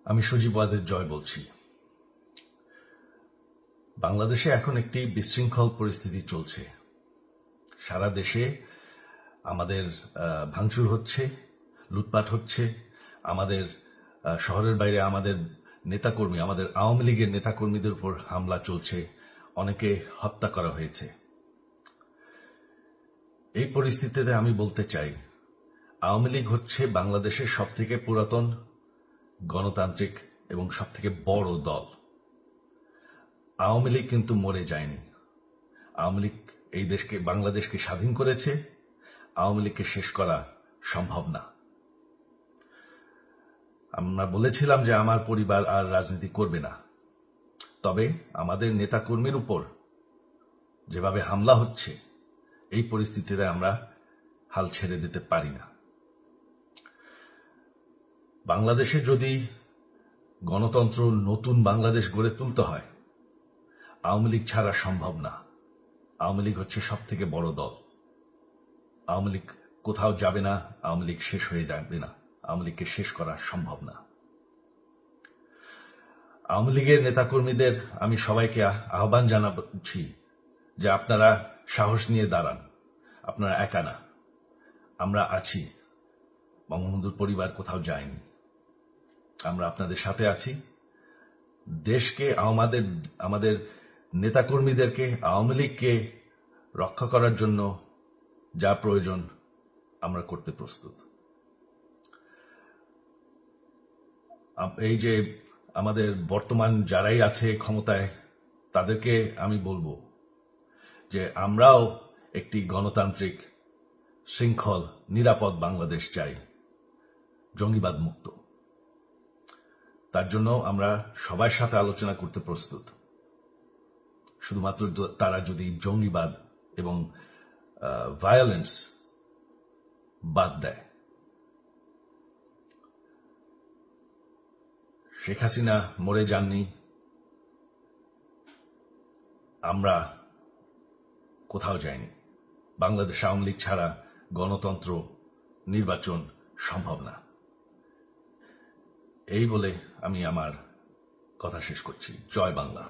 আমি সজীব ওয়াজেদ জয় বলছি। বাংলাদেশে এখন একটি বিশৃঙ্খল পরিস্থিতি চলছে। সারা দেশে আমাদের ভাঙচুর হচ্ছে, লুটপাট হচ্ছে, আমাদের শহরের বাইরে আমাদের নেতাকর্মী, আমাদের আওয়ামী লীগের নেতাকর্মীদের উপর হামলা চলছে, অনেকে হত্যা করা হয়েছে। এই পরিস্থিতিতে আমি বলতে চাই, আওয়ামী লীগ হচ্ছে বাংলাদেশের সবথেকে পুরাতন গণতান্ত্রিক এবং সবথেকে বড় দল। আওয়ামী লীগ কিন্তু মরে যায়নি। আওয়ামী লীগ এই দেশকে, বাংলাদেশকে স্বাধীন করেছে। আওয়ামী লীগকে শেষ করা সম্ভব না। আমরা বলেছিলাম যে আমার পরিবার আর রাজনীতি করবে না, তবে আমাদের নেতাকর্মীর উপর যেভাবে হামলা হচ্ছে, এই পরিস্থিতিতে আমরা হাল ছেড়ে দিতে পারি না। বাংলাদেশে যদি গণতন্ত্র, নতুন বাংলাদেশ গড়ে তুলতে হয়, আওয়ামী লীগ ছাড়া সম্ভব না। আওয়ামী লীগ হচ্ছে সব থেকে বড় দল। আওয়ামী লীগ কোথাও যাবে না, আওয়ামী লীগ শেষ হয়ে যাবে না। আওয়ামী লীগকে শেষ করা সম্ভব না। আওয়ামী লীগের নেতাকর্মীদের আমি সবাইকে আহ্বান জানাচ্ছি যে আপনারা সাহস নিয়ে দাঁড়ান। আপনারা একা না, আমরা আছি। বঙ্গবন্ধুর পরিবার কোথাও যায়নি, আমরা আপনাদের সাথে আছি। দেশকে, আমাদের নেতাকর্মীদেরকে, আওয়ামী লীগকে রক্ষা করার জন্য যা প্রয়োজন আমরা করতে প্রস্তুত। এই যে আমাদের বর্তমান যারাই আছে ক্ষমতায়, তাদেরকে আমি বলবো যে আমরাও একটি গণতান্ত্রিক, শৃঙ্খল, নিরাপদ বাংলাদেশ চাই, জঙ্গিবাদ মুক্ত। তার জন্য আমরা সবার সাথে আলোচনা করতে প্রস্তুত। শুধুমাত্র তারা যদি জঙ্গিবাদ এবং ভায়োলেন্স বাদ দেয়। শেখ হাসিনা মরে যাননি, আমরা কোথাও যাইনি। বাংলাদেশ আওয়ামী লীগ ছাড়া গণতন্ত্র, নির্বাচন সম্ভব না। এই বলে আমি আমার কথা শেষ করছি। জয় বাংলা।